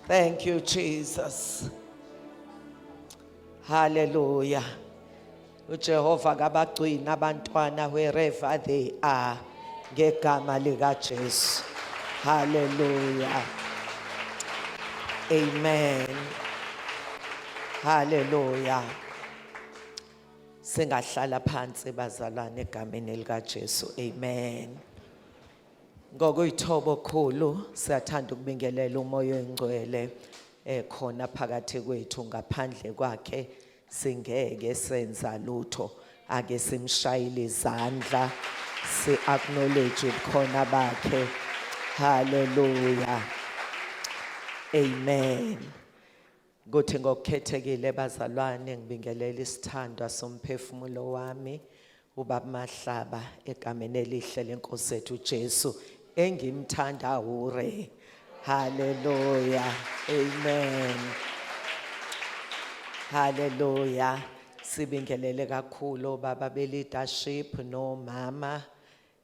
Thank you, Jesus. Hallelujah. uJehova kabagcina abantwana wherever they are ngegama lika Jesu. Hallelujah. Amen. Hallelujah. Singahlala phansi bazalwane egameni lika Jesu. Amen. Ngokuyithoba okukhulu siyathanda ukubingelela umoya oyingcwele khona phakathi kwethu, ngaphandle kwakhe singeke senza lutho. Ake simshayile izandla, si acknowledge ubukhona bakhe. Hallelujah. Amen. Kuthi ngokukhethekile bazalwane ngibingelela isithandwa somphefumulo wami uBaba Mahlaba egameni elihle lenkosi yethu uJesu engimthanda ure. Hallelujah. Amen. Hallelujah. Sibingelele kakhulu baba be leadership no mama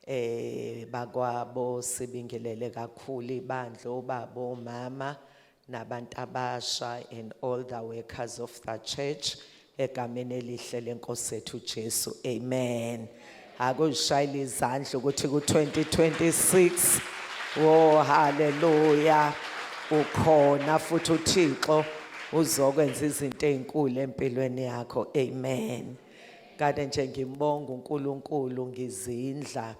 bakwabo, sibingelele kakhulu ibandla obaba mama nabantu abasha and all the workers of the church egameni elihle lenkosi yethu uJesu. Amen. Akushayile izandla ukuthi ku2026 oh hallelujah ukhona futhi uThixo uzokwenza izinto ezinkulu empilweni yakho. Amen. Kade nje ngimbonga uNkulunkulu ngizindla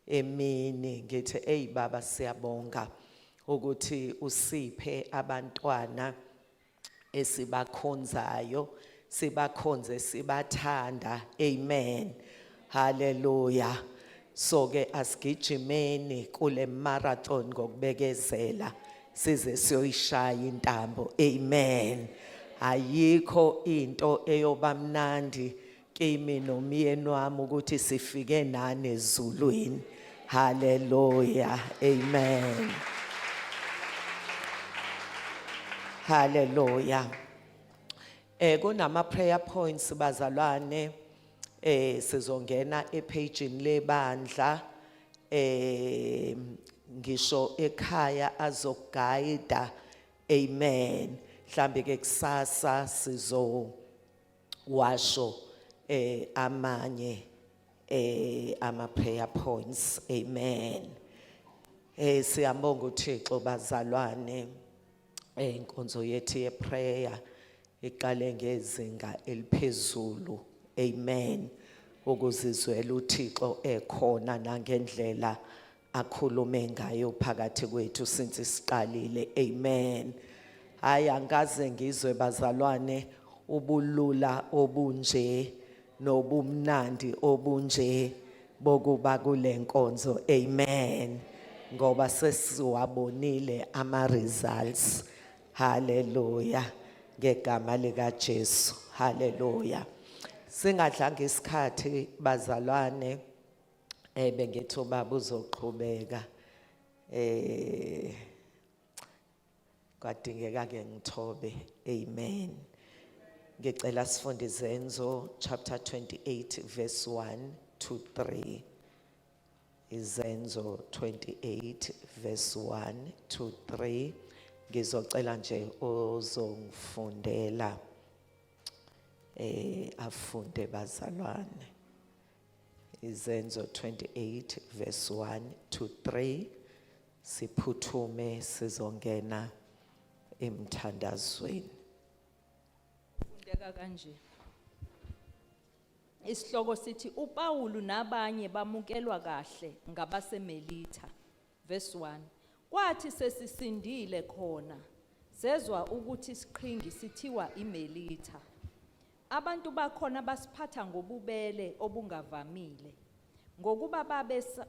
emini ngithi hey baba siyabonga ukuthi usiphe abantwana esibakhonzayo, sibakhonze sibathanda. Amen. Hallelujah. So ke asigijimeni kule marathon ngokubekezela size siyoyishaya intambo. Amen. Ayikho into eyoba mnandi kimi nomyeni wami ukuthi sifike nani ezulwini. Hallelujah. Amen. Hallelujah. Kunama prayer points bazalwane sizongena epageini lebandla ngisho ekhaya azoguide. Amen. Mhlambe ke kusasa sizo washo amanye ama prayer points. Amen. Siyabonga uThixo bazalwane. Inkonzo yethu yeprayer iqale ngezinga eliphezulu. Amen. Ukuzizwela uThixo ekhona nangendlela akhulume ngayo phakathi kwethu since siqalile. Amen. Hayi angaze ngizwe bazalwane ubulula obunje nobumnandi obunje bokuba kule nkonzo. Amen. Ngoba sesiwabonile ama results. Hallelujah. Ngegama lika Jesu. Hallelujah. Singadlanga isikhathi bazalwane bengithi ubaba uzoqhubeka kwadingeka ke ngithobe. Amen. Ngicela sifunde Izenzo chapter 28 verse 1 to 3. Izenzo 28 verse 1 to 3. Ngizocela nje ozongifundela afunde bazalwane. Izenzo 28 verse 1 to 3. Siphuthume sizongena emthandazweni. Fundeka kanje. Isihloko sithi uPawulu nabanye bamukelwa kahle ngabaseMelita. Verse 1. Kwathi sesisindile khona sezwa ukuthi isiqhingi sithiwa iMelita. Abantu bakhona basiphatha ngobubele obungavamile. Ngokuba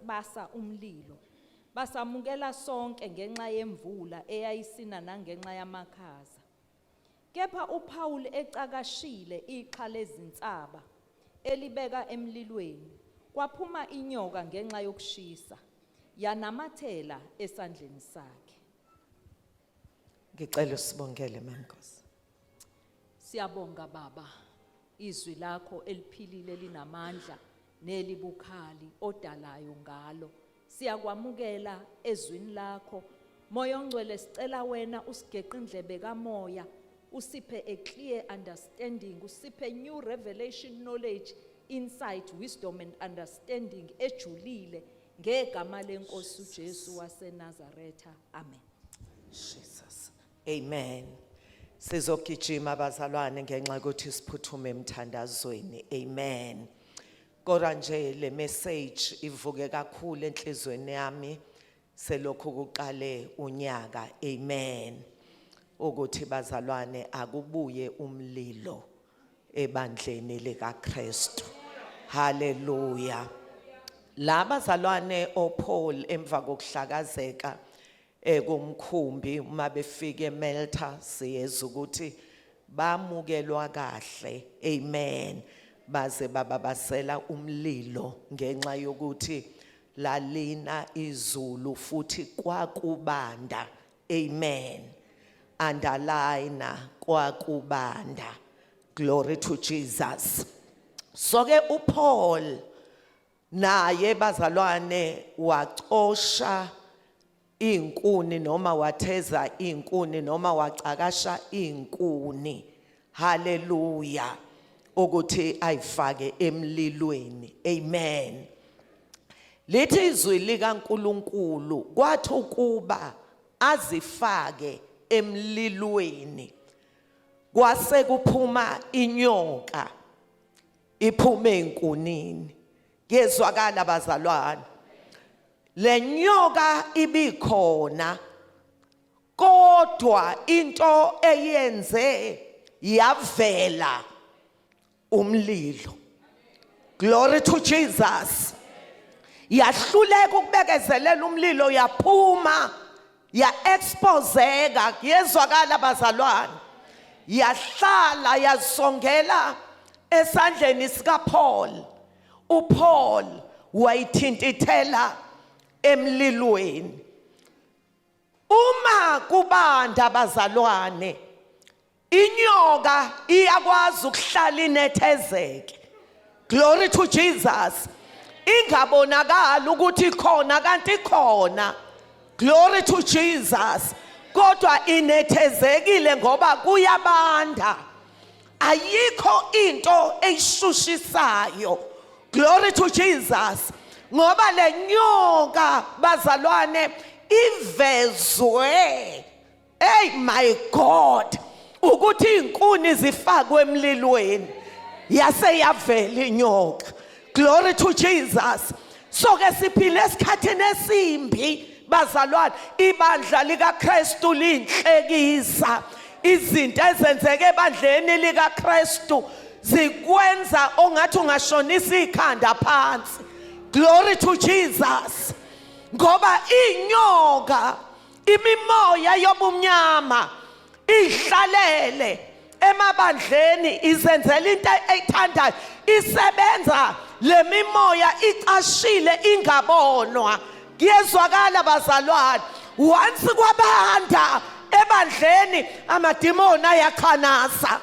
basa umlilo. Basamukela sonke ngenxa yemvula eyayisina nangenxa yamakhaza. Kepha uPaul ecakashile iqha lezinsaba elibeka emlilweni. Kwaphuma inyoka ngenxa yokushisa. Yanamathela esandleni sakhe. Ngicela usibongele mankosi. Siyabonga baba. Izwi lakho eliphilile linamandla nelibukhali odalayo ngalo. Siyakwamukela ezwini lakho Moya ongcwele sicela wena usigeqe indlebe kamoya, usiphe a clear understanding, usiphe new revelation knowledge, insight, wisdom and understanding ejulile ngegama lenkosi uJesu waseNazaretha. Amen. Jesus. Amen. Sizogijima bazalwane ngenxa yokuthi siphuthume emthandazweni. Amen. Kodwa nje le message ivuke kakhulu enhlizweni yami selokhu kuqale unyaka. Amen. Ukuthi bazalwane akubuye umlilo ebandleni likaKristu. Hallelujah. La bazalwane oPaul emva kokuhlakazeka kumkhumbi uma befika eMalta siyeza ukuthi bamukelwa kahle. Amen. Baze bababasela umlilo ngenxa yokuthi lalina izulu futhi kwakubanda. Amen. Underline kwakubanda. Glory to Jesus. So ke uPaul naye bazalwane wacosha inkuni noma watheza inkuni noma wacakasha inkuni. Hallelujah. Ukuthi ayifake emlilweni. Amen. Lithi izwi likaNkulunkulu kwathi ukuba azifake emlilweni kwase kuphuma inyoka iphume enkunini. Kezwakala bazalwane. Le nyoka ibikhona kodwa into eyenze yavela umlilo. Glory to Jesus. Yahluleka ukubekezelela umlilo yaphuma ya exposeka. Yezwakala bazalwane. Yahlala yazongela esandleni sikaPaul. uPaul wayithintithela emlilweni. Uma kubanda bazalwane, inyoka iyakwazi ukuhlala inethezeke. Glory to Jesus. Ingabonakala ukuthi khona kanti khona. Glory to Jesus. Kodwa inethezekile ngoba kuyabanda. Ayikho into eyishushisayo. Glory to Jesus. Ngoba le nyoka bazalwane ivezwe. Hey my God. Ukuthi inkuni zifakwe emlilweni. Yase yavela inyoka. Glory to Jesus. So ke siphile esikhathini esimbi bazalwane. Ibandla likaKristu linhlekisa. Izinto ezenzeke ebandleni likaKristu zikwenza ongathi ungashonisa ikhanda phansi. Glory to Jesus. Ngoba inyoka imimoya yobumnyama ihlalele emabandleni izenzela into eyithandayo. Isebenza le mimoya icashile ingabonwa. Kuyezwakala bazalwane. Once kwabanda ebandleni amadimoni ayakhanasa.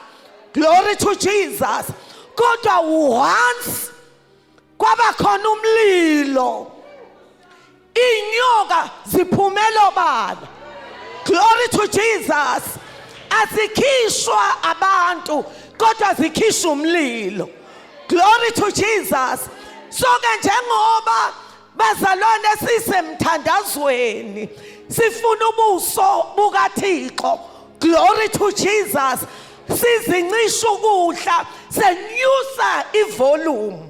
Glory to Jesus. Kodwa once kwaba khona umlilo inyoka ziphumela obala. Glory to Jesus. Azikhishwa abantu kodwa zikhishwa umlilo. Glory to Jesus. So ke njengoba bazalwane sisemthandazweni sifuna ubuso bukaThixo. Glory to Jesus. Sizincisha ukudla senyusa ivolume.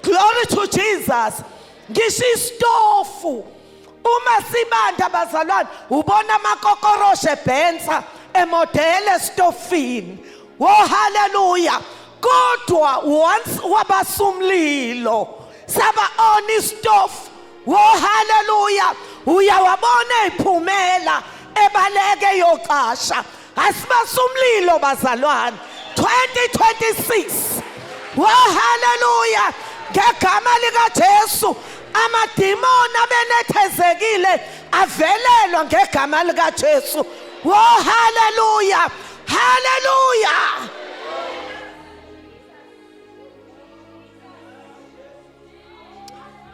Glory to Jesus. Ngisho istofu uma sibanda bazalwane ubona amakokoroshe ebhensa emodele estofini. Oh hallelujah. Kodwa once wabasumlilo saba on istofu. Oh hallelujah. Uyawabona iphumela ebaleke yoqasha. Asibasumlilo bazalwane 2026. Oh hallelujah. Ngegama likaJesu amadimoni abenethezekile avelelwa ngegama likaJesu. Oh hallelujah. Hallelujah.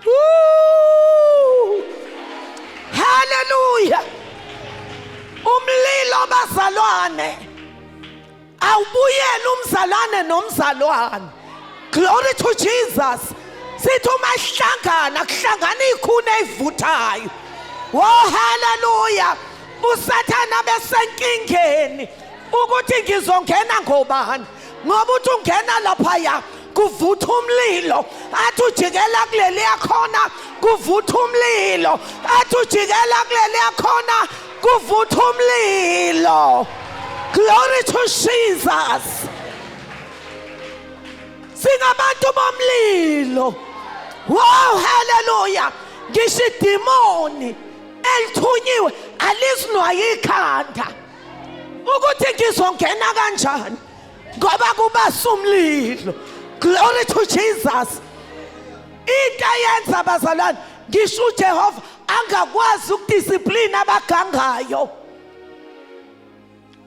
Woo! Hallelujah. umzalwane awubuyele umzalwane nomzalwane. Glory to Jesus. Sithi uma sihlangana kuhlangana ikhune ezivuthayo. Oh hallelujah. Usathana besenkingeni ukuthi ngizongena ngobani, ngoba uthi ungena lapha ya kuvutha umlilo, athi ujikela kuleli yakhona kuvutha umlilo, athi ujikela kuleli yakhona kuvutha umlilo. Glory to Jesus. Singabantu bomlilo. Wow, hallelujah. Ngisho idimoni elithunyiwe alizinwaye ikhanda ukuthi ngizongena kanjani ngoba kubasa umlilo. Glory to Jesus. Into ayenza abazalwane, ngisho uJehova angakwazi ukudiscipline abagangayo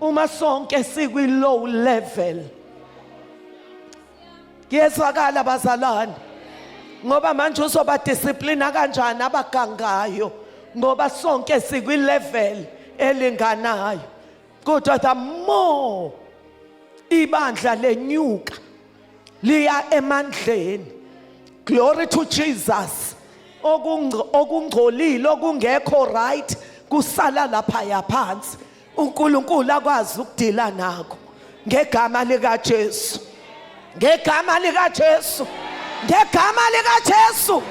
uma sonke sikwi low level. Kuyezwakala abazalwane, ngoba manje uzoba discipline kanjani abagangayo ngoba sonke sikwi level elinganayo. Kodwa the more ibandla lenyuka liya emandleni. Glory to Jesus. Okungcolile okungekho right kusala lapha yaphansi. uNkulunkulu akwazi ukudila nako ngegama lika Jesu. Ngegama lika Jesu. Ngegama lika Jesu.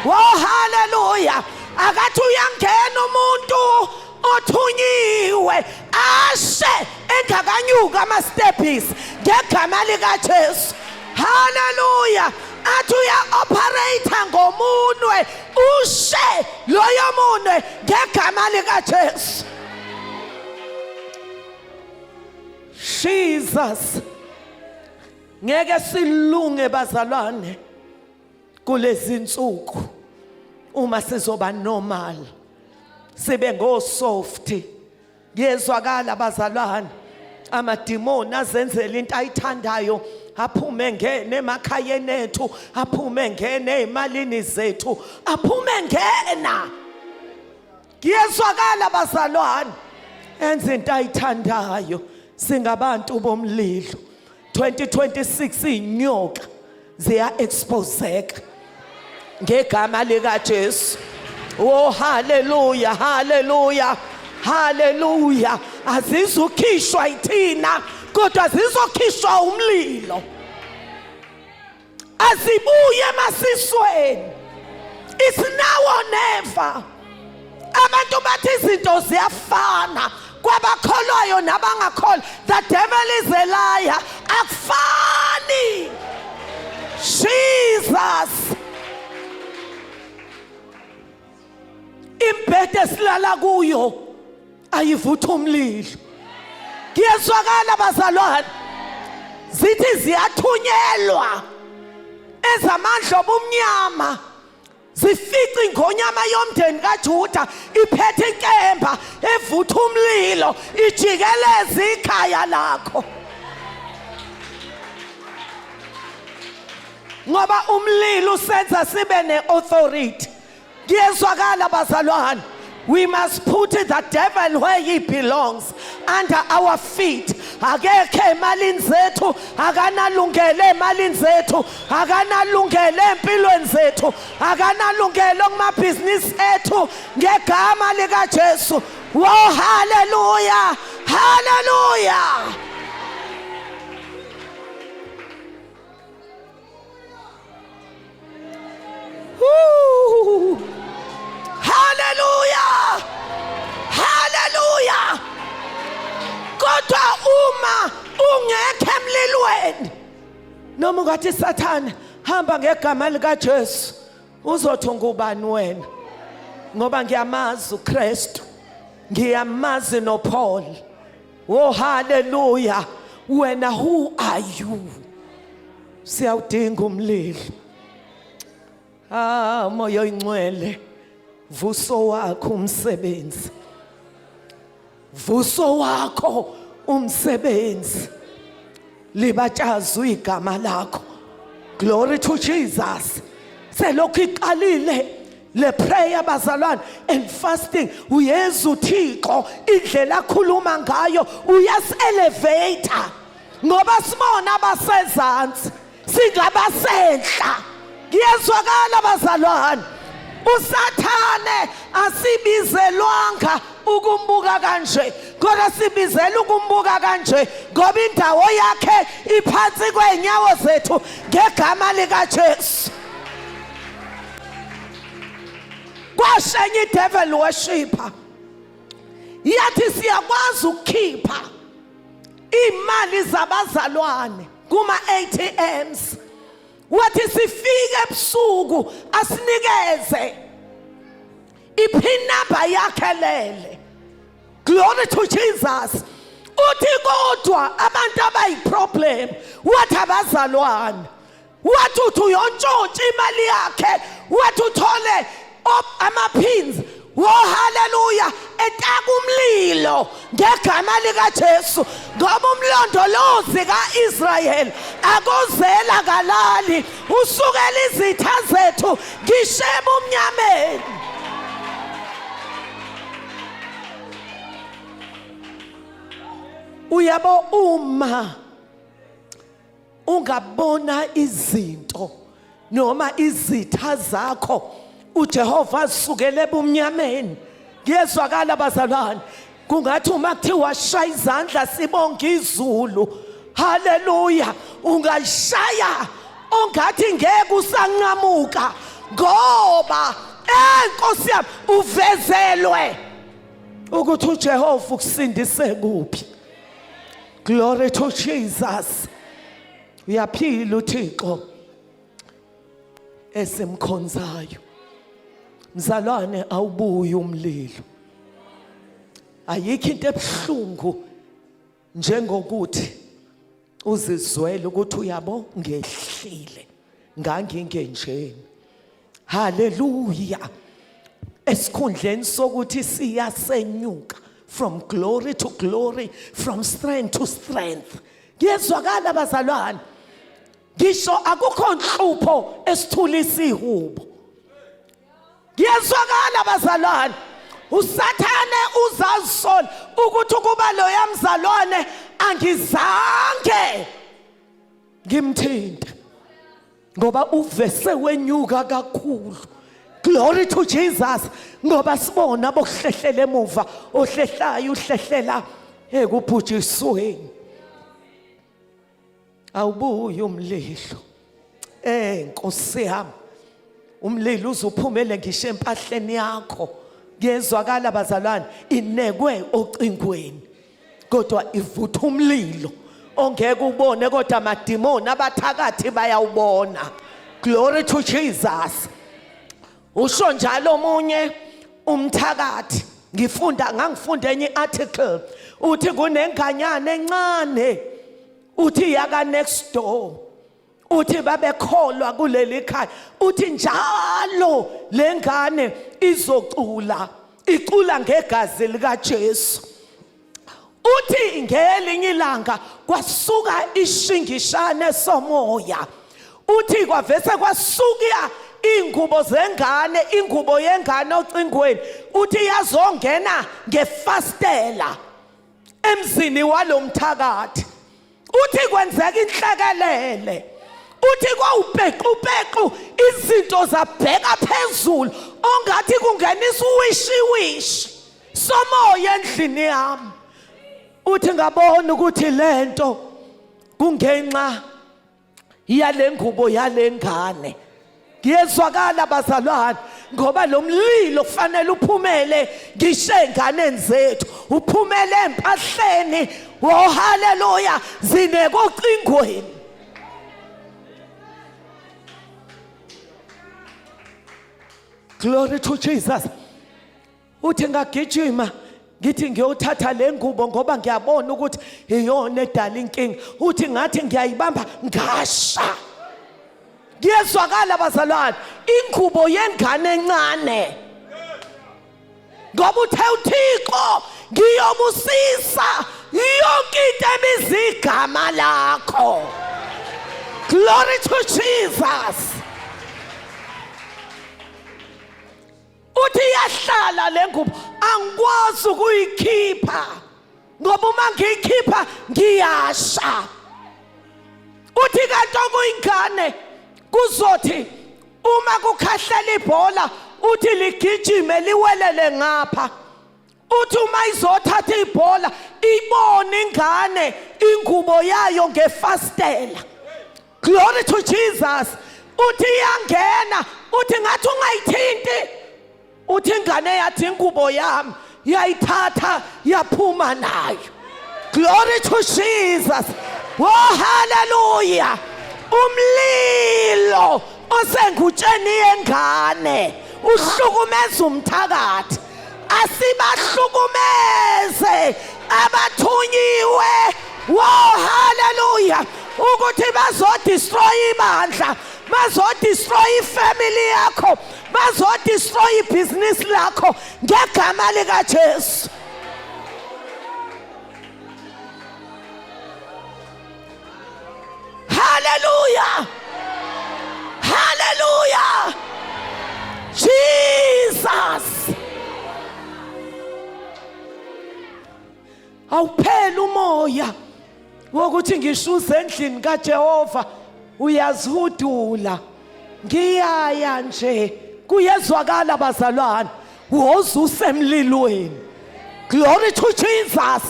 Oh hallelujah. Akathi uyangena umuntu othunyiwe ashe engakanyuka ama steps ngegama lika Jesu. Hallelujah. Athi uya operate ngomunwe ushe loyo munwe ngegama lika Jesu. Jesus. Ngeke silunge bazalwane kulezi insuku uma sizoba normal, sibe go soft. Yezwakala bazalwane, amadimoni azenzela into ayithandayo, aphume ngene emakhayeni ethu, aphume ngene ezimalini zethu, aphume ngena. Yezwakala bazalwane, enze into ayithandayo. Singabantu bomlilo. 2026 inyoka ziya exposeka ngegama lika Jesu. Oh hallelujah, hallelujah, hallelujah. Azizukhishwa ithina kodwa zizokhishwa umlilo. Azibuye emasisweni. It's now or never. Abantu bathi izinto ziyafana kwabakholwayo nabangakholwa. The devil is a liar. Akufani. Jesus. Imbhede silala kuyo ayivutha umlilo. Kuyezwakala bazalwane, zithi ziyathunyelwa ezamandla obumnyama, zifica ingonyama yomndeni kaJuda iphethe inkemba evutha umlilo ijikeleza ikhaya lakho. Ngoba umlilo usenza sibe neauthority. Kuyezwakala bazalwane, we must put the devil where he belongs, under our feet. Akekho emalini zethu, akanalungelo emalini zethu, akanalungelo empilweni zethu, akanalungelo kumabhizinisi ethu ngegama lika Jesu. Oh hallelujah, hallelujah. Woo. Hallelujah, hallelujah. Kodwa uma ungekho emlilweni, noma ungathi Sathane hamba ngegama lika Jesu, uzothi ngubani wena? Ngoba ngiyamazi uKristu, ngiyamazi noPaul. Oh hallelujah. Wena who are you? Siyawudinga umlilo. Moya oyingcwele, vuso wakho umsebenzi. Vuso wakho umsebenzi. Libatshaza igama lakho. Glory to Jesus. Selokhu iqalile le prayer bazalwane and fasting uyenza uThixo indlela akhuluma ngayo uyas-elevator ngoba sibona abasezantsi singabasehla kuyezwakala bazalwane usathane asibizelwanga ukumbuka kanje kodwa sibizela ukumbuka kanje ngoba indawo yakhe iphansi kweenyawo zethu ngegama likaJesu kwashenye devil worshipper yathi siyakwazi ukukhipha imali zabazalwane kuma ATMs wathi sifike ebusuku asinikeze ipin number yakhe lele glory to Jesus uthi kodwa abantu abayiproblem wathi abazalwane wathi uthi uyontshontsha imali yakhe wathi uthole amapins wo hallelujah etaka umlilo ngegama likaJesu ngoba umlondolozi kaIsrael akozela kalali usukela izitha zethu ngisheba umnyameni uyabo uma ungabona izinto noma izitha zakho uJehova asukele ebumnyameni ngiyezwakala bazalwane kungathi uma kuthiwa shaya izandla sibonga izulu haleluya ungashaya ongathi ngeke usanqamuka ngoba Nkosi yami uvezelwe ukuthi uJehova ukusindise kuphi glory to Jesus uyaphila uThixo esimkhonzayo mzalwane awubuyi umlilo ayikho into ebuhlungu njengokuthi uzizwele ukuthi uyabo ngehlile ngangingenjeni haleluya esikhundleni sokuthi siyasenyuka from glory to glory from strength to strength ngiyezwakala bazalwane ngisho akukho nhlupho esithulisa ihubo ngiyezwakala bazalwane usathane uzazisola ukuthi kuba lo yamzalwane angizange ngimthinte ngoba uvese wenyuka kakhulu glory to Jesus ngoba sibona bokuhlehlela emuva ohlehlayo uhlehlela ekubhujisweni awubuyi umlilo Nkosi yami umlilo uzuphumele ngisho empahleni yakho ngiyezwakala bazalwane inekwe ocingweni kodwa ivutha umlilo ongeke ubone kodwa amadimoni abathakathi bayawubona glory to Jesus usho njalo omunye umthakathi ngangifunda enye article uthi kunenganyana encane uthi yaka next door uthi babekholwa kuleli khaya uthi njalo lengane izocula icula ngegazi likaJesu uthi ngelinye ilanga kwasuka ishingishane somoya uthi kwavese kwasuka ingubo zengane ingubo yengane ocingweni uthi yazongena ngefastela emzini walomthakathi uthi kwenzeka inhlekelele uthi kwawupequ izinto zabheka phezulu ongathi kungenisa uwishiwishi somoya endlini yami uthi ngabona ukuthi lento kungenxa yalengubo yalengane ngiyezwakala bazalwane ngoba lo mlilo kufanele uphumele ngisho enganeni zethu uphumele empahleni oh haleluya zinekocingweni glory to Jesus uthi ngagijima ngithi ngiyothatha lengubo ngoba ngiyabona ukuthi iyona edala inkinga uthi ngathi ngiyayibamba ngasha ngiyezwakala bazalwane ingubo yengane encane ngoba uthe uThixo ngiyobusisa yonke into ebizigama lakho glory to Jesus uthi iyahlala lengubo angikwazi ukuyikhipha ngoba uma ngiyikhipha ngiyasha. Uthi kanti okuyingane kuzothi uma kukhahlela ibhola uthi ligijime liwelele ngapha. Uthi uma izothatha ibhola ibone ingane ingubo yayo ngefastela. Glory to Jesus. Uthi iyangena uthi ngathi ungayithinti. Uthi ingane yathi ingubo yami yayithatha yaphuma nayo. Glory to Jesus. Oh hallelujah. Umlilo osengutsheni yengane uhlukumeza umthakathi. Asibahlukumeze abathunyiwe. Oh hallelujah. Ukuthi bazodestroy ibandla, bazodestroy ifamily yakho, bazodestroy ibhizinisi lakho ngegama likaJesu. Hallelujah. Hallelujah. Jesus. Awuphela umoya wokuthi ngishuze endlini kaJehova uyazihudula. Ngiyaya nje kuyezwakala bazalwane woza usemlilweni. Glory to Jesus.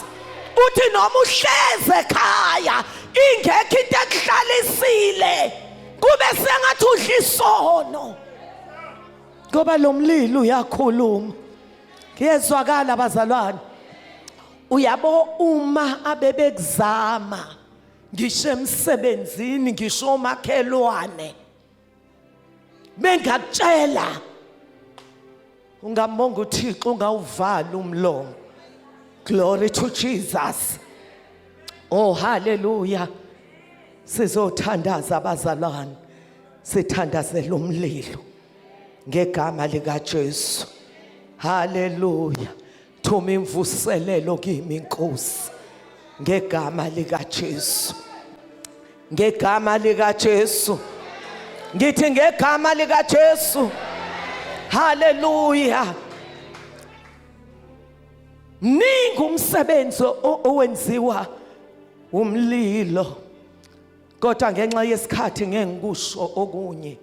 Uthi noma uhleze ekhaya ingekho into ekuhlalisile kube sengathi udla isono ngoba lo mlilo uyakhuluma. Ngiyezwakala bazalwane. Uyabo uma abebekuzama ngisho emsebenzini ngisho umakhelwane bengakutshela ungambonga uThixo ungawuvala umlomo. Glory to Jesus. Oh hallelujah. Sizothandaza abazalwane, sithandaze lo mlilo ngegama likaJesu. Hallelujah. Thuma imvuselelo kimi inkosi ngegama likaJesu. Ngegama likaJesu. Ngithi ngegama likaJesu. Hallelujah. Mningi umsebenzi owenziwa umlilo. Kodwa ngenxa yesikhathi ngeke ngikusho okunye.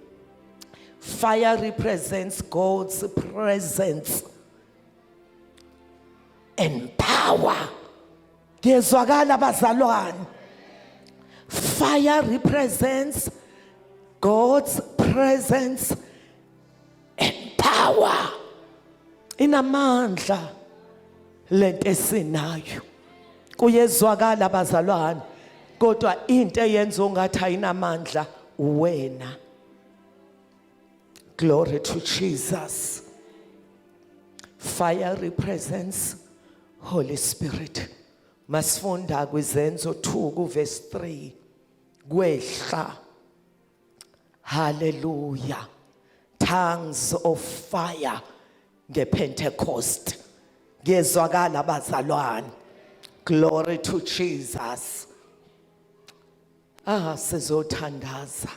Fire represents God's presence and power. Ngiyezwakala bazalwane. Fire represents God's presence and power. Inamandla lento esinayo. Kuyezwakala bazalwane. Kodwa into eyenza ungathi ayinamandla uwena. Glory to Jesus. Fire represents Holy Spirit. Masifunda kwizenzo 2 verse 3. Kwehla. Hallelujah. Tongues of fire ngePentecost. Ngiyezwakala bazalwane. Glory to Jesus. Sizothandaza.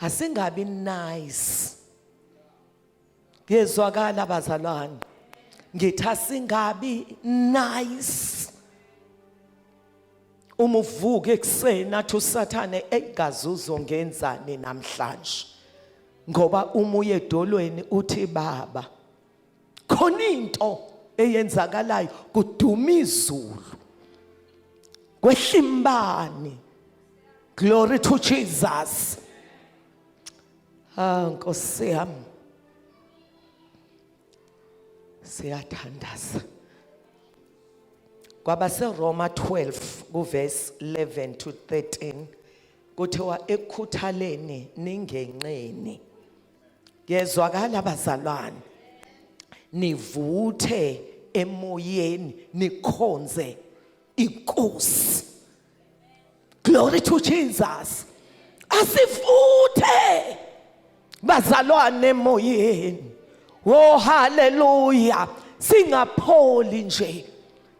Asingabi nice. Ngiyezwakala bazalwane. Ngithi asingabi nice. Uma uvuka ekuseni athi uSathane egazi uzongenzani namhlanje. Ngoba uma uye edolweni uthi baba. Khona into eyenzakalayo kuduma izulu. Kwehlimbani. Glory to Jesus. Nkosi yami. Siyathandaza. Kwaba seRoma 12 kuverse 11 to 13 kuthiwa ekukhuthaleni ningenqeni. Yezwakala abazalwane. Nivuthe emoyeni nikhonze inkosi. Glory to Jesus. Asifuthe bazalwane emoyeni. Oh hallelujah. Singapholi nje.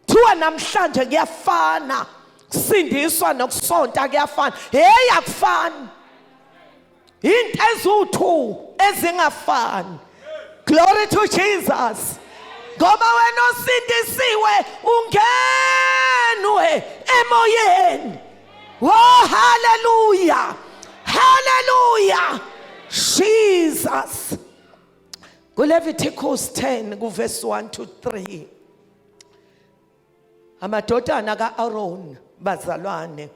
Thiwa namhlanje kuyafana. Kusindiswa nokusonta kuyafana. Hey akufani. into eziwu-2 ezingafani. Glory to Jesus. Ngoba wena osindisiwe ungenwe emoyeni. Oh hallelujah. Hallelujah. Jesus. Leviticus 10 verse 1 to 3. Amadodana ka-Aaron bazalwane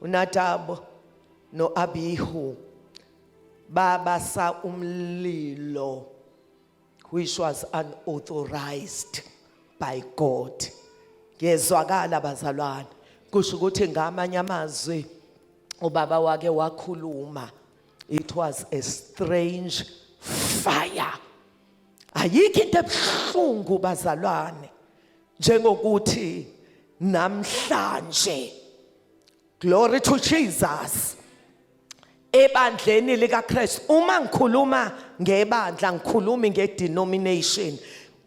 uNadab no-Abihu babasa umlilo which was unauthorized by God. Ngezwakala bazalwane kusho ukuthi ngamanye amazwi ubaba wake wakhuluma. It was a strange fire. Ayikho into ebuhlungu bazalwane njengokuthi namhlanje, glory to Jesus, ebandleni likaKristu, uma ngikhuluma ngebandla ngikhulumi ngedenomination,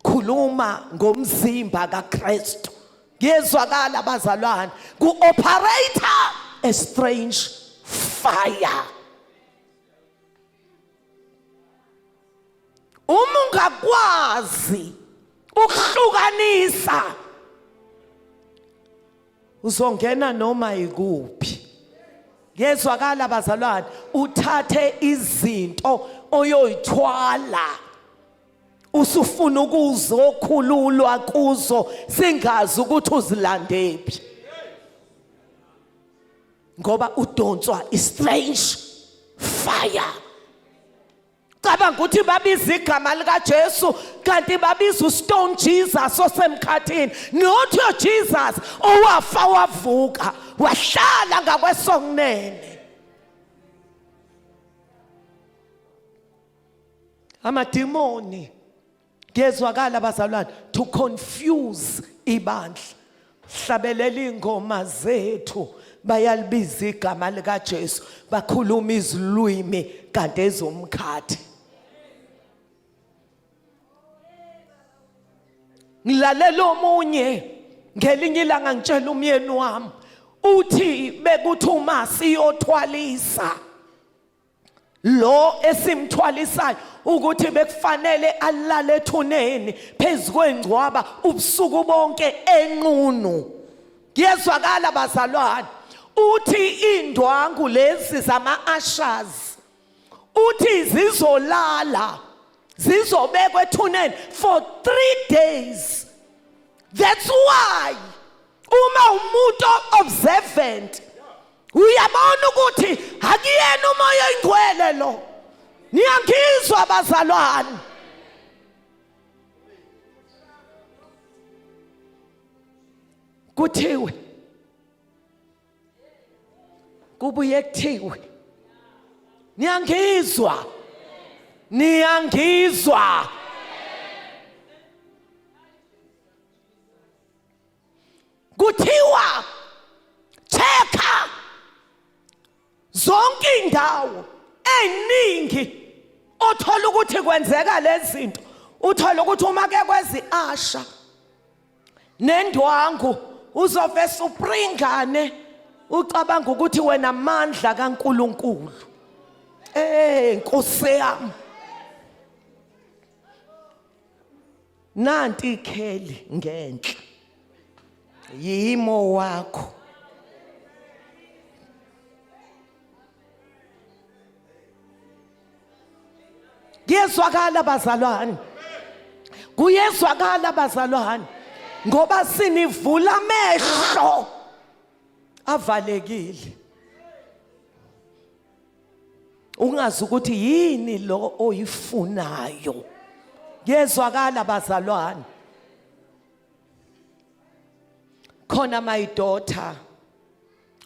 khuluma ngomzimba kaKristu, ngiyezwakala bazalwane, ku-operator a strange fire. Uma ungakwazi ukuhlukanisa uzongena noma ikuphi. Ngezwakala bazalwane, uthathe izinto oyoyithwala usufuna ukuzokhululwa kuzo singazi ukuthi uzilandephi, ngoba udonswa strange fire. Cabanga ukuthi babiza igama lika Jesu kanti babiza uStone Jesus osemkhathini. Not your Jesus owafa wavuka wahlala ngakwesongnene. Amadimoni ngezwakala bazalwane to confuse ibandla. Hlabelela ingoma zethu bayalibiza igama lika Jesu bakhuluma izilwimi kanti ezomkhathi. Ngilalela omunye ngelinye ilanga ngitshela umyeni wami uthi bekuthi uma siyothwalisa lo esimthwalisayo ukuthi bekufanele alale ethuneni phezukwengcwaba ubusuku bonke enqunu. Ngiyezwakala bazalwane, uthi indwangu lezi zama-ushers uthi zizolala zizobekwa ethuneni for 3 days. That's why uma umuntu observant uyabona ukuthi akuyena umoya oyingcwele lo. Niyangizwa bazalwane? Kuthiwe kubuye kuthiwe, niyangizwa? Niyangizwa? Kuthiwa cheka zonke indawo eningi othola ukuthi kwenzeka lezi zinto. Uthola ukuthi uma ke kwezi asha nendwangu uzovesa upringane ucabanga ukuthi wena amandla kaNkuluNkulu. Nkosi yami, nanti ikheli ngenhla yimo wakho. Kuyezwakala bazalwane, kuyezwakala bazalwane, ngoba sinivula amehlo avalekile ungazi ukuthi yini lo oyifunayo. Kuyezwakala bazalwane. Khona my daughter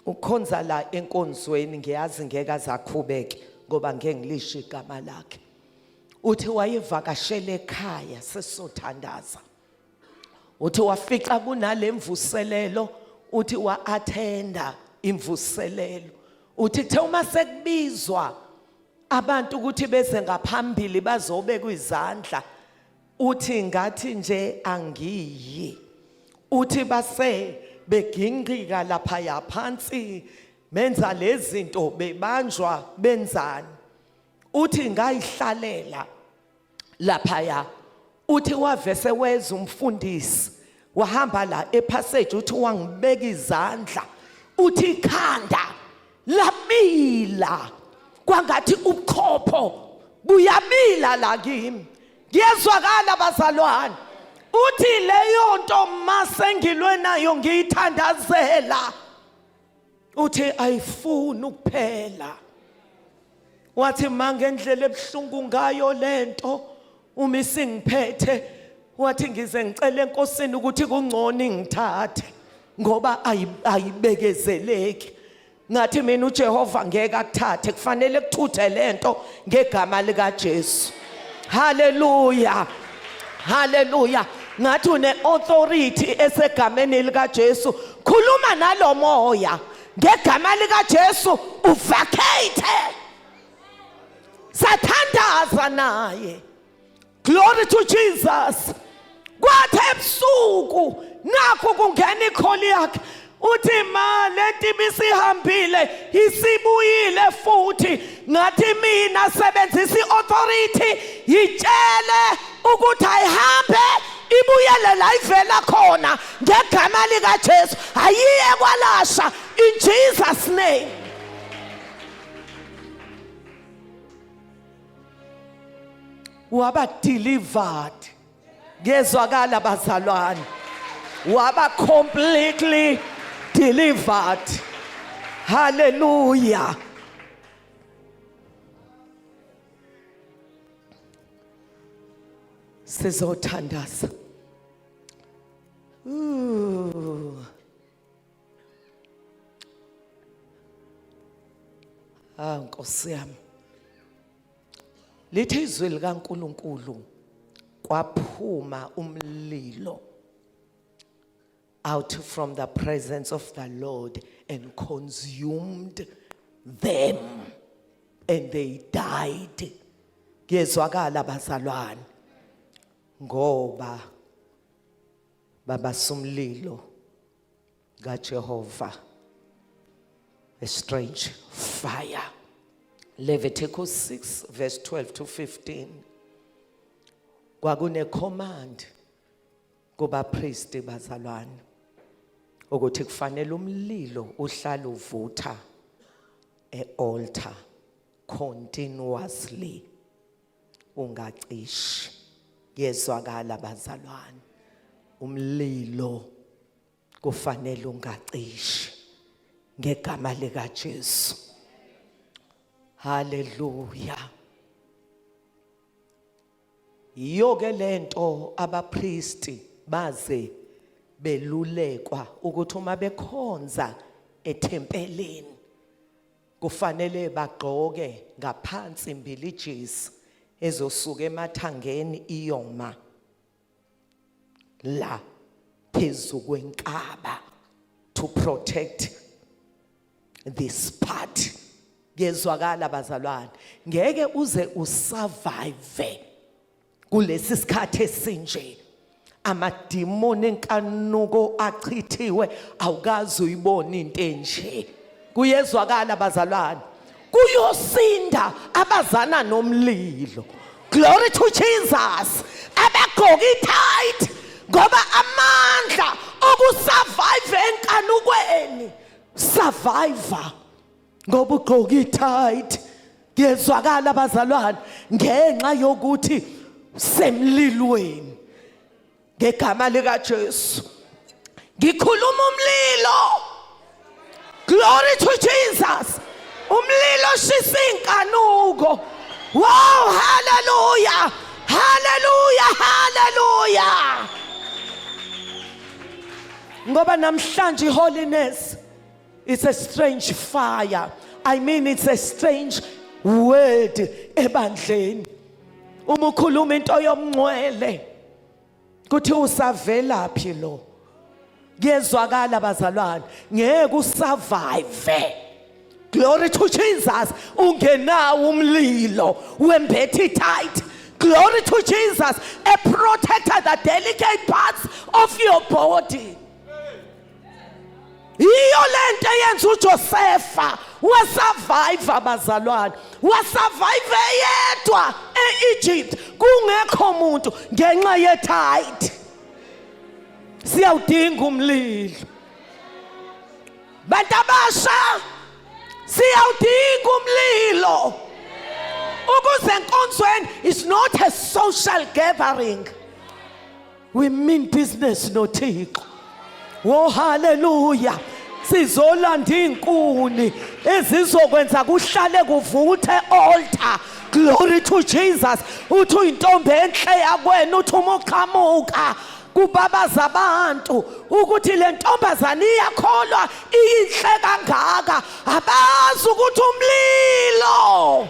ukhonza la enkonzweni, ngiyazi ngeke azakhubeke ngoba ngeke ngilisho igama lakhe. Uthi wayevakashela ekhaya sesothandaza, uthi wafica kunale mvuselelo, uthi wa-attenda imvuselelo, uthi kuthe uma sekubizwa abantu ukuthi beze ngaphambili bazobekwa izandla, uthi ngathi nje angiyi. Uthi base beginqika lapha yaphansi benza lezi zinto bebanjwa benzani. uthi ngayihlalela laphaya uthi wavese weza umfundisi wahamba la epassage uthi wangibeka izandla uthi ikhanda labila kwangathi ubukhopho buyabila la kimi ngiyezwakala bazalwane uthi leyo nto masengilwe nayo ngiyithandazela uthi ayifuni ukuphela wathi mangendlela ebhlungu ngayo lento uma isingiphethe wathi ngize ngicela enkosini ukuthi kungcono ingithathe ngoba ayibekezeleki ngathi mina uJehova ngeke akuthathe kufanele kuthuthe lento ngegama lika Jesu haleluya haleluya ngathi une authority esegameni lika Jesu khuluma nalomoya ngegama lika Jesu uvacate sathandaza naye glory to Jesus kwathi ebusuku nakho kungena ikholi yakhe uthi ma lenti bisihambile isibuyile futhi ngathi mina sebenzisa iauthority yitshele ukuthi ayihambe ibuyele la ivela khona ngegama lika Jesu ayiye kwalasha in Jesus name waba delivered ngezwakala bazalwane waba completely delivered hallelujah sizothandaza Nkosi yami lithi izwi likaNkulunkulu kwaphuma umlilo out from the presence of the Lord and consumed them and they died ngezwakala bazalwane ngoba babasumlilo kaJehova a strange fire Leviticus 6 verse 12 to 15 kwakune command kuba priest bazalwane ukuthi kufanele umlilo uhlale uvutha e-altar continuously ungacishi yezwakala bazalwane umlilo kufanele ungacishi ngegama lika Jesu hallelujah Yoke lento abapriesti baze belulekwa ukuthi uma bekhonza etempeleni kufanele bagqoke ngaphansi imbilijisi ezosuka emathangeni iyoma la phezu kwenkaba to protect this part ngezwakala bazalwane ngeke uze usurvive kulesi sikhathi esinje amadimoni enkanuko achithiwe awukazi uyibona into enje kuyezwakala bazalwane kuyosinda abazana nomlilo glory to Jesus abagqoka itight ngoba amandla okusurvive enkanukweni survivor ngoba ugqoka itight ngezwakala bazalwane ngenxa yokuthi semlilweni ngegama lika Jesu ngikhuluma umlilo glory to Jesus umlilo shisa inkanuko wow hallelujah hallelujah hallelujah ngoba namhlanje holiness is a strange fire I mean it's a strange word ebandleni uma ukhuluma into yomncwele kuthi usavelaphi lo ngezwakala bazalwane ngeke usurvive glory to Jesus ungenawo umlilo wembethe tight glory to Jesus a protector the delicate parts of your body iyo lento yenza uJosepha wasurvive abazalwane wasurvive yedwa eEgypt kungekho umuntu ngenxa yetithe. Siyawudinga umlilo. Bantu abasha siyawudinga umlilo. Ukuze enkonzweni is not a social gathering. We mean business noThixo. Oh hallelujah. Sizolanda inkuni ezizokwenza kuhlale kuvuthe altar. Glory to Jesus. Uthi uyintombi enhle yakwena uthi uma uqhamuka kubabaza abantu ukuthi le ntombazana iyakholwa iyinhle kangaka abazi ukuthi umlilo.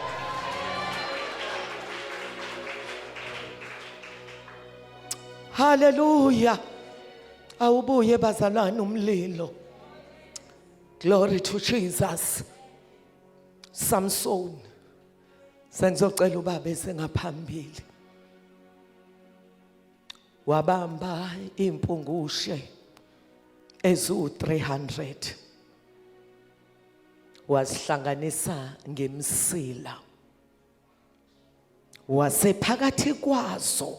Hallelujah. Awubuye bazalwane umlilo. Glory to Jesus. Samson. Sengizocela ubaba esengaphambili. Wabamba impungushe ezu-300. Wasihlanganisa ngemsila. Wasephakathi kwazo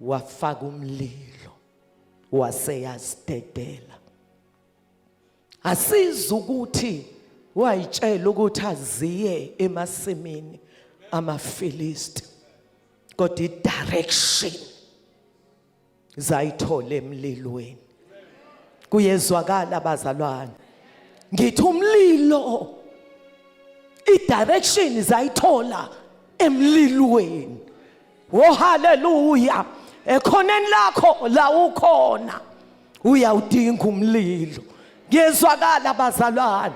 wafaka umlilo. Waseyazidedela. Asizukuthi wayitshela ukuthi aziye emasimini amaFilisti. Kodwa i-direction zayithola emlilweni. Kuyezwakala abazalwane. Ngithi umlilo i-direction zayithola emlilweni. Oh hallelujah. Ekhoneni lakho la ukhona uyawudinga umlilo. Ngiyezwakala abazalwane.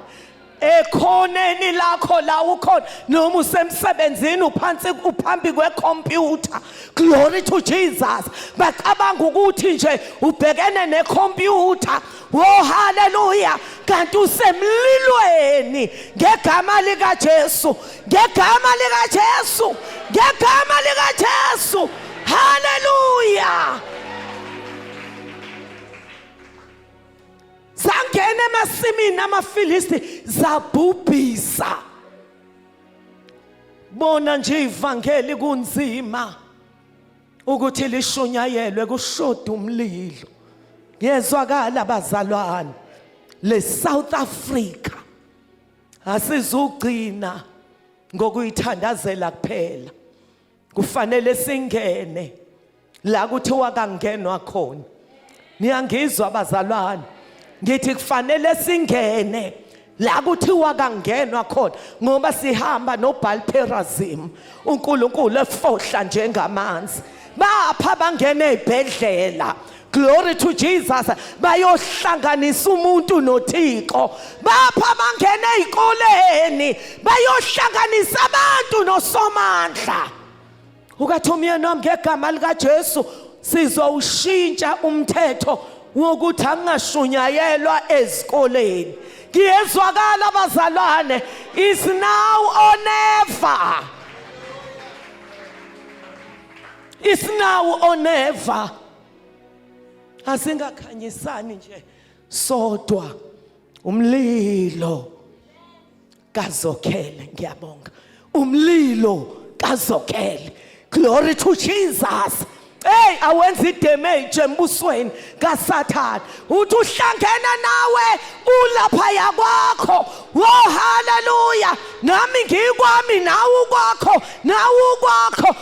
Ekhoneni lakho la ukhona noma usemsebenzini uphambi kwecomputer. Glory to Jesus. Bacabanga ukuthi nje ubhekene necomputer. Oh hallelujah. Kanti usemlilweni ngegama lika Jesu. Ngegama lika Jesu. Ngegama lika Jesu. Hallelujah. Zangena emasimini amaFilisti zabhubhisa. Bona nje ivangeli kunzima ukuthi lishunyayelwe kushoda umlilo. Ngiyezwakala abazalwane. Le South Africa asizugcina ngokuyithandazela kuphela. Kufanele singene la kuthiwa kangenwa khona. Niyangizwa abazalwane. Ngithi kufanele singene la kuthiwa kangenwa khona ngoba sihamba noBalperazim uNkulunkulu efohla njengamanzi. Bapha bangene ezibhedlela. Glory to Jesus. Bayohlanganisa umuntu noThixo. Bapha bangene ezikoleni bayohlanganisa abantu noSomandla. Ukathi umyeni wami ngegama lika Jesu sizowushintsha umthetho wokuthi angashunyayelwa ezikoleni. Ngiyezwakala abazalwane. Is now or never. Is now or never. Asingakhanyisani nje sodwa umlilo kazokhele. Ngiyabonga umlilo kazokhele. Glory to Jesus. Hey, awenza idamage embusweni kaSathane. Uthi uhlangena nawe ulapha yakwakho. Oh hallelujah. Nami ngikwami nawe ukwakho, nawe ukwakho.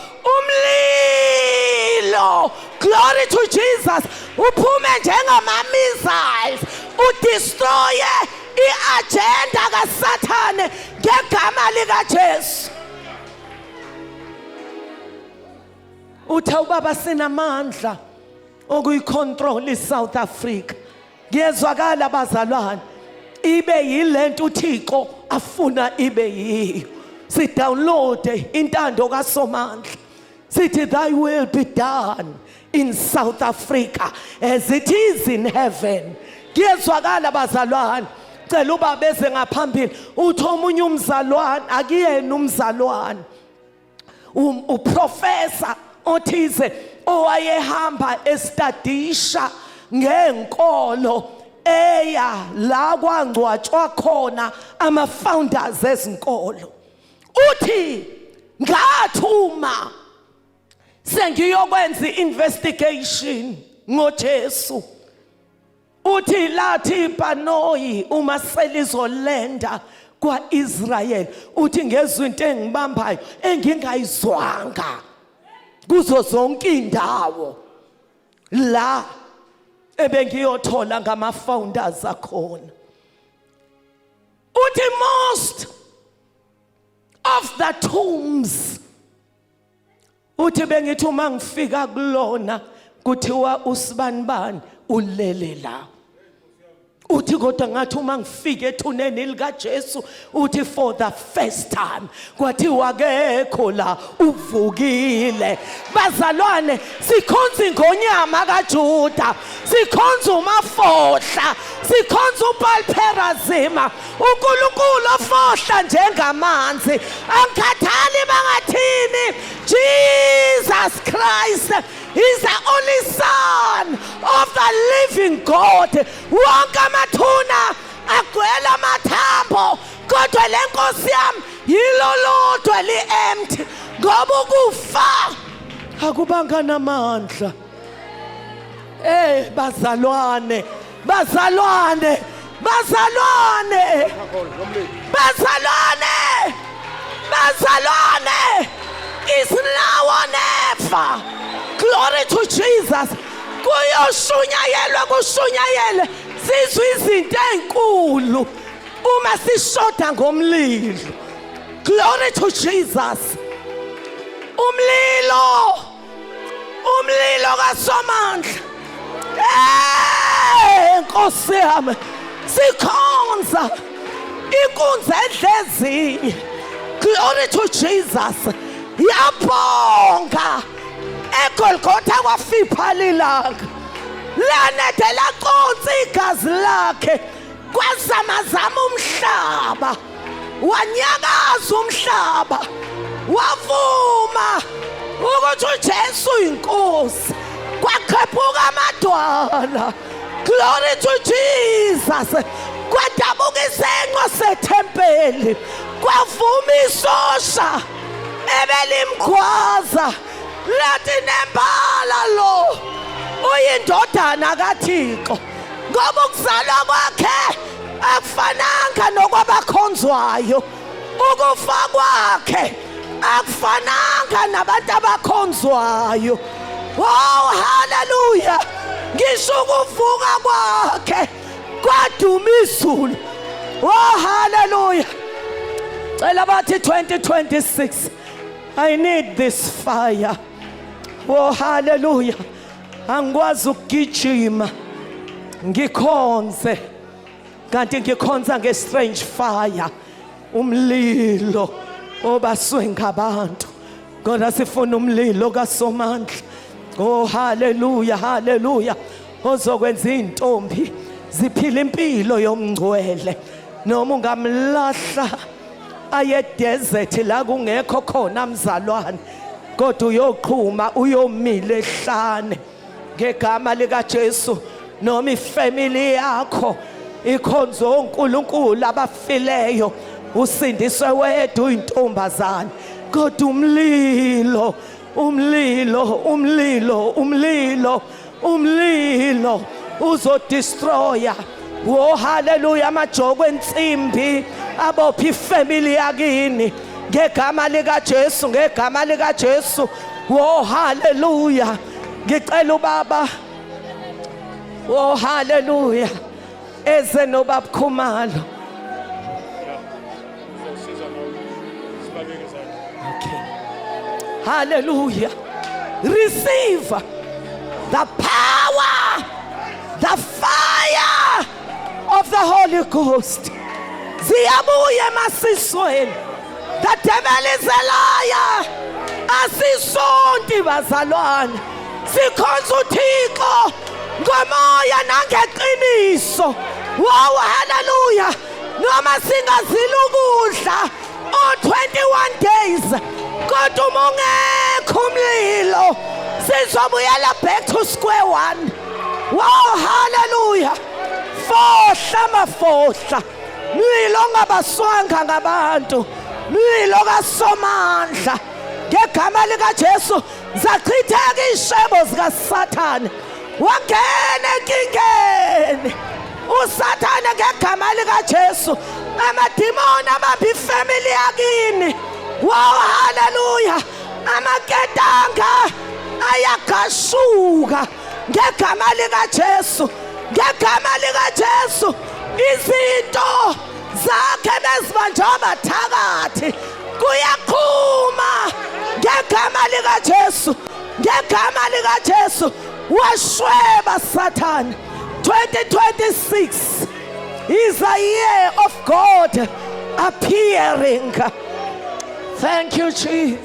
Umlilo. Glory to Jesus. Uphume njengama missiles. Udestroye iagenda kaSathane ngegama lika Jesu. Uthe ubaba sinamandla okuyicontrol iSouth Africa. Ngiyezwakala abazalwane. Ibe yilento uThixo afuna ibe yiyo. Si download intando kaSomandla. Sithi thy will be done in South Africa as it is in heaven. Ngiyezwakala abazalwane. Cela ubaba beze ngaphambili. Uthi omunye umzalwane akuyena umzalwane. Uprofessor othize owayehamba estadisha ngenkolo eya la kwangcwatshwa khona ama-founders ezinkolo. Uthi ngathuma sengiyokwenza i-investigation ngoJesu. Uthi lathi iPanoyi uma selizolenda kwa-Israyeli, uthi ngezwe into engibambayo engingayizwanga kuzo zonke indawo la ebengiyothola ngama-founders akhona. Uthi most of the tombs, uthi bengithi uma ngifika kulona kuthiwa usibanibani ulele la. Uthi kodwa ngathi uma ngifike ethuneni likaJesu, uthi for the first time kwathiwa akekho la, uvukile. Bazalwane, sikhonza ingonyama kaJuda, sikhonza uMafohla, sikhonza uBaalperazima, uNkulunkulu ofohla njengamanzi. Angikhathali bangathini, Jesus Christ is the only Son of the living God. Wonke amathuna agcwele amathambo, kodwa le Nkosi yami yilo lodwa li-empty, ngoba ukufa akubanga namandla. Bazalwane, bazalwane, bazalwane, bazalwane, bazalwane, is now or never. Glory to Jesus. Kuyoshunyayelwa kushunyayele sizwe izinto ezinkulu uma sishoda ngomlilo. Glory to Jesus. Umlilo, umlilo kaSomandla. Nkosi yami, sikhonza inkunzi edlezinye. Glory to Jesus. Yabonga eGolgotha kwafipha lilanga, lanede laqonsa igazi lakhe, kwazamazama umhlaba, wanyakaza umhlaba, wavuma ukuthi uJesu inkosi, kwakhephuka amadwala. Glory to Jesus. Kwadabuka isenqo sethempeli, kwavuma isosha ebelimkhwaza, lathi nembala lo uyindodana kaThixo, ngoba ukuzalwa kwakhe akufananga nokwabakhonzwayo, ukufa kwakhe akufananga nabantu abakhonzwayo. Oh haleluya, ngisho ukuvuka kwakhe kwaduma izulu. Oh haleluya. Cela bathi 2026, I need this fire. Oh hallelujah. Angikwazi ukugijima ngikhonze, kanti ngikhonza nge-strange fire, umlilo obaswe ngabantu. Kodwa sifuna umlilo kaSomandla. Oh hallelujah, hallelujah. Ozokwenza intombi ziphila impilo yomngcwele, noma ungamlahla aye desert la kungekho khona mzalwane, kodwa uyoqhuma uyomile ehlane ngegama lika Jesu. Noma ifamily yakho ikhonza uNkulunkulu abafileyo, usindiswe wedwa uyintombazane, kodwa umlilo, umlilo, umlilo, umlilo, umlilo uzodestroya. Oh hallelujah, amajoko ensimbi abopha ifamily yakini ngegama lika Jesu, ngegama lika Jesu. Oh hallelujah, ngicela ubaba, oh hallelujah, eze nobaba Khumalo. Okay, hallelujah. Receive the power, the fire of the Holy Ghost. Ziyabuye masisweni. The devil is a liar. Asisonti bazalwane, sikhonza uThixo ngomoya nangeqiniso. Wow hallelujah. Noma singazile ukudla 21 days, kodwa ungekho umlilo, sizobuyela back to square one. Wow hallelujah. fohla mafohla mlilo ongabaswanga ngabantu mlilo kaSomandla ngegama likaJesu zachitheka ishebo zikaSathane wangena enkingeni uSathane ngegama likaJesu amadimoni abambe ifamily yakini wow haleluya amaketanga ayagashuka ngegama likaJesu ngegama likaJesu izinto zakhe bezibanje abathakathi kuyaqhuma ngegama likaJesu ngegama likaJesu washweba Satan 2026 is a year of God appearing. Thank you, Jesus.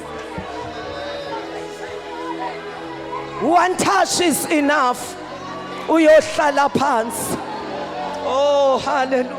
One touch is enough. Uyohlala phansi. Oh, hallelujah.